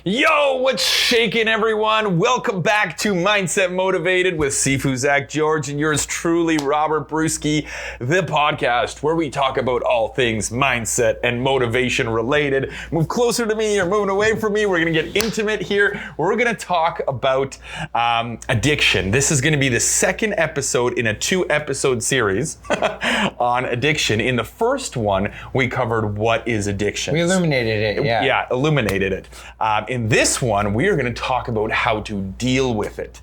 Yo, what's shaking, everyone? Welcome back to Mindset Motivated with Sifu Zack George and yours truly, Robert Bruski, the podcast where we talk about all things mindset and motivation related. Move closer to me or moving away from me. We're going to get intimate here. We're going to talk about addiction. This is going to be the second episode in a 2-episode series on addiction. In the first one, we covered what is addiction. We illuminated it, yeah. Yeah, illuminated it. In this one, we are going to talk about how to deal with it.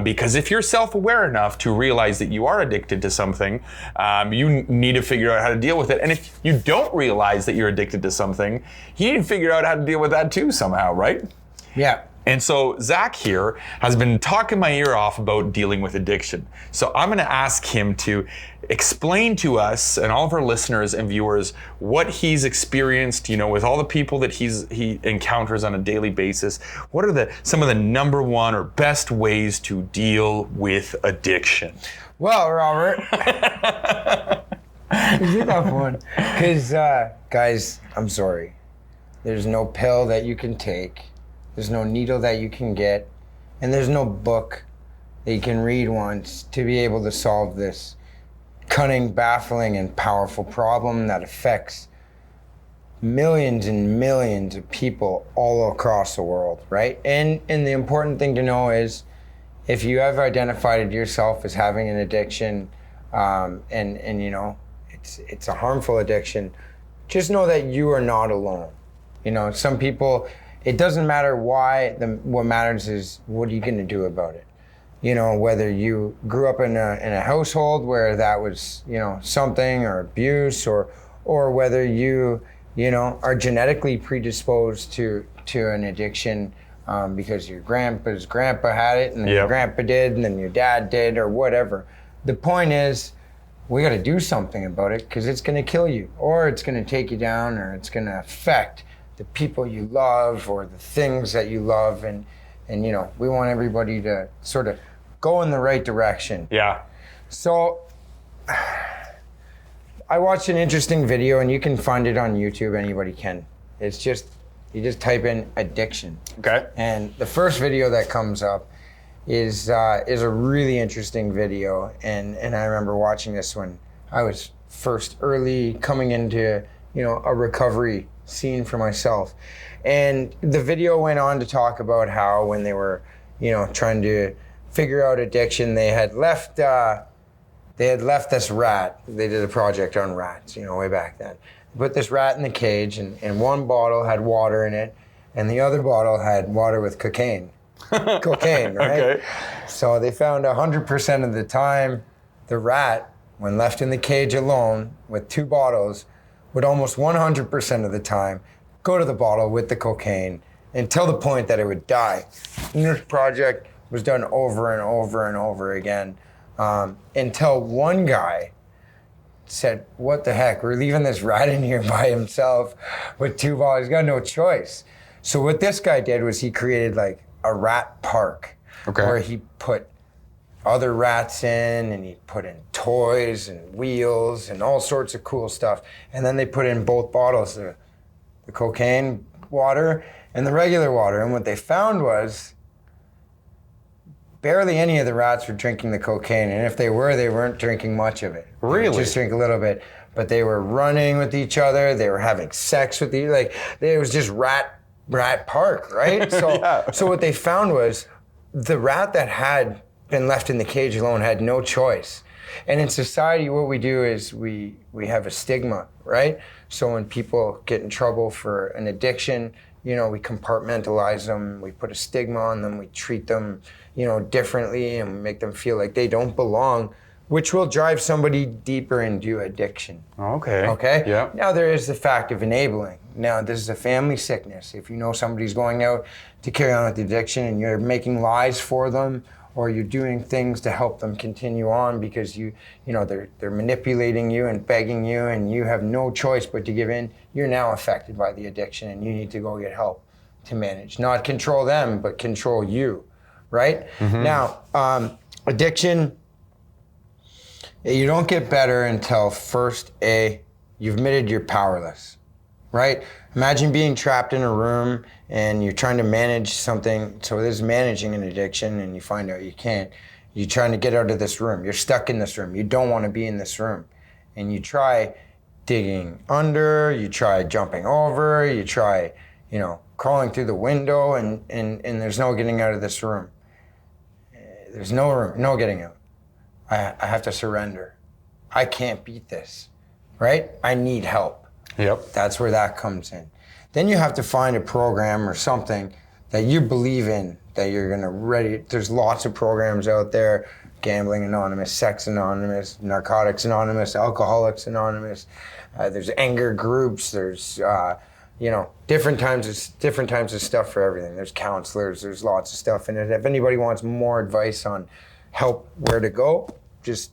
Because if you're self-aware enough to realize that you are addicted to something, you need to figure out how to deal with it. And if you don't realize that you're addicted to something, you need to figure out how to deal with that too somehow, right? Yeah. And so Zack here has been talking my ear off about dealing with addiction. So I'm going to ask him to explain to us and all of our listeners and viewers what he's experienced, with all the people that he encounters on a daily basis. What are some of the number one or best ways to deal with addiction? Well, Robert, it's a tough one. Because, guys, I'm sorry. There's no pill that you can take. There's no needle that you can get, and there's no book that you can read once to be able to solve this cunning, baffling, and powerful problem that affects millions and millions of people all across the world, right? And the important thing to know is if you have identified yourself as having an addiction, it's a harmful addiction, just know that you are not alone. Some people, it doesn't matter why, what matters is what are you going to do about it? Whether you grew up in a household where that was, something or abuse or whether you are genetically predisposed to an addiction because your grandpa's grandpa had it and then your grandpa did and then your dad did or whatever. The point is we got to do something about it because it's going to kill you or it's going to take you down or it's going to affect the people you love or the things that you love and we want everybody to sort of go in the right direction. Yeah. So I watched an interesting video and you can find it on YouTube, anybody can. It's just, you just type in addiction. Okay. And the first video that comes up is a really interesting video and I remember watching this when I was first early coming into, a recovery scene for myself. And the video went on to talk about how when they were, trying to figure out addiction, they had left this rat. They did a project on rats, way back then. They put this rat in the cage and one bottle had water in it and the other bottle had water with cocaine. Cocaine, right? Okay. So they found 100% of the time the rat, when left in the cage alone with 2 bottles, would almost 100% of the time go to the bottle with the cocaine until the point that it would die. And this project was done over and over and over again until one guy said, what the heck, we're leaving this rat in here by himself with 2 bottles, he's got no choice. So what this guy did was he created like a rat park where he put other rats in and he put in toys and wheels and all sorts of cool stuff. And then they put in both bottles, the cocaine water and the regular water. And what they found was barely any of the rats were drinking the cocaine. And if they were, they weren't drinking much of it. Really? They would just drink a little bit. But they were running with each other. They were having sex with each other. It was just rat park, right? So, So what they found was the rat that had been left in the cage alone had no choice. And in society, what we do is we have a stigma, right? So when people get in trouble for an addiction, we compartmentalize them, we put a stigma on them, we treat them, differently and make them feel like they don't belong, which will drive somebody deeper into addiction. Okay. Okay? Yeah. Now there is the fact of enabling. Now this is a family sickness. If you know somebody's going out to carry on with the addiction and you're making lies for them, or you're doing things to help them continue on because they're manipulating you and begging you and you have no choice but to give in, you're now affected by the addiction and you need to go get help to manage. Not control them, but control you, right? Mm-hmm. Now, addiction, you don't get better until first, you've admitted you're powerless. right? Imagine being trapped in a room and you're trying to manage something. So there's managing an addiction and you find out you can't. You're trying to get out of this room. You're stuck in this room. You don't want to be in this room. And you try digging under, you try jumping over, you try, crawling through the window and there's no getting out of this room. There's no room, no getting out. I have to surrender. I can't beat this, right? I need help. Yep. That's where that comes in. Then you have to find a program or something that you believe in, that you're gonna ready. There's lots of programs out there, Gambling Anonymous, Sex Anonymous, Narcotics Anonymous, Alcoholics Anonymous. There's anger groups. There's different types of stuff for everything. There's counselors. There's lots of stuff in it. If anybody wants more advice on help, where to go, just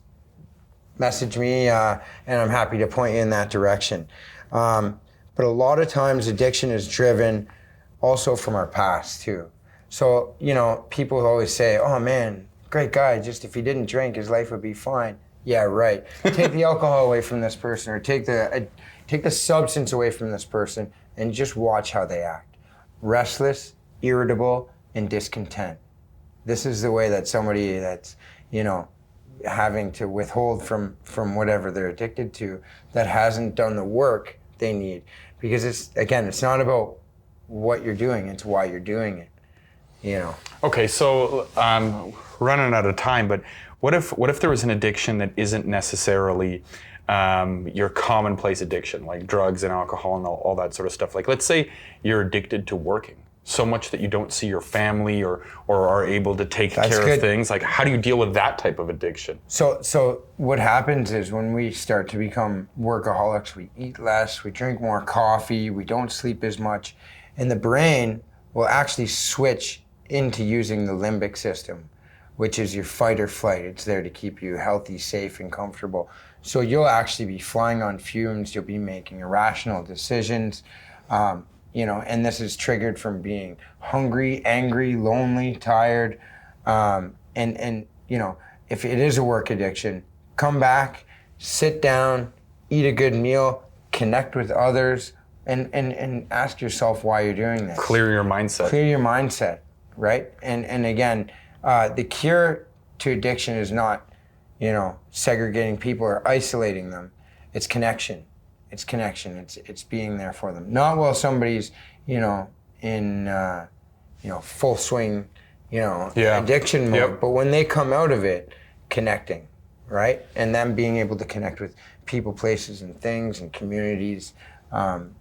message me, and I'm happy to point you in that direction. But a lot of times addiction is driven also from our past too. So, people always say, oh man, great guy, just if he didn't drink, his life would be fine. Yeah, right. Take the alcohol away from this person or take the substance away from this person and just watch how they act. Restless, irritable, and discontent. This is the way that somebody that's, having to withhold from whatever they're addicted to, that hasn't done the work they need. Because it's not about what you're doing, it's why you're doing it, Okay, so running out of time, but what if there was an addiction that isn't necessarily your commonplace addiction, like drugs and alcohol and all that sort of stuff? Like, let's say you're addicted to working so much that you don't see your family or are able to take care of things. Like, how do you deal with that type of addiction? So what happens is when we start to become workaholics, we eat less, we drink more coffee, we don't sleep as much, and the brain will actually switch into using the limbic system, which is your fight or flight. It's there to keep you healthy, safe, and comfortable. So you'll actually be flying on fumes, you'll be making irrational decisions, and this is triggered from being hungry, angry, lonely, tired. If it is a work addiction, come back, sit down, eat a good meal, connect with others, and ask yourself why you're doing this. Clear your mindset. Clear your mindset, right? And again, the cure to addiction is not, segregating people or isolating them. It's connection. It's connection. It's being there for them. Not while somebody's, in full swing, addiction mode, but when they come out of it, connecting, right? And them being able to connect with people, places, and things, and communities, so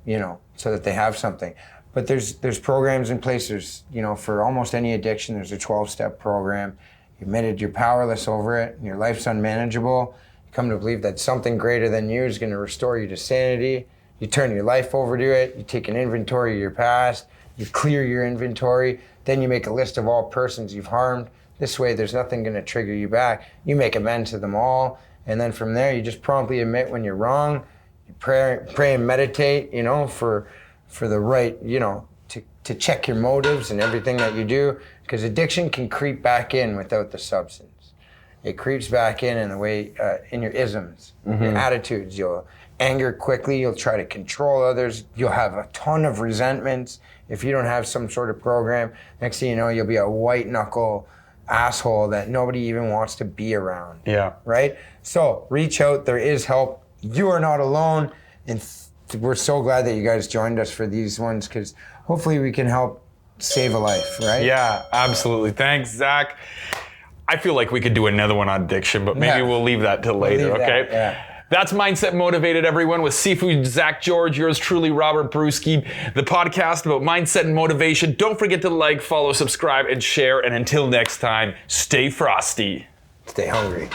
that they have something. But there's programs in place. There's, for almost any addiction, there's a 12-step program. You admitted you're powerless over it, and your life's unmanageable. You come to believe that something greater than you is going to restore you to sanity. You turn your life over to it. You take an inventory of your past. You clear your inventory. Then you make a list of all persons you've harmed. This way, there's nothing going to trigger you back. You make amends to them all. And then from there, you just promptly admit when you're wrong. You pray and meditate, for the right, to check your motives and everything that you do, because addiction can creep back in without the substance. It creeps back in the way, in your isms, your attitudes. You'll anger quickly, you'll try to control others, you'll have a ton of resentments if you don't have some sort of program. Next thing you know, you'll be a white knuckle asshole that nobody even wants to be around. Yeah. Right? So reach out, there is help. You are not alone, and we're so glad that you guys joined us for these ones, because hopefully we can help save a life, right? Yeah, absolutely. Thanks, Zach. I feel like we could do another one on addiction, but maybe we'll leave that till later, okay? Yeah. That's Mindset Motivated, everyone, with Seafood Zack George, yours truly, Robert Bruski, the podcast about mindset and motivation. Don't forget to like, follow, subscribe, and share. And until next time, stay frosty. Stay hungry.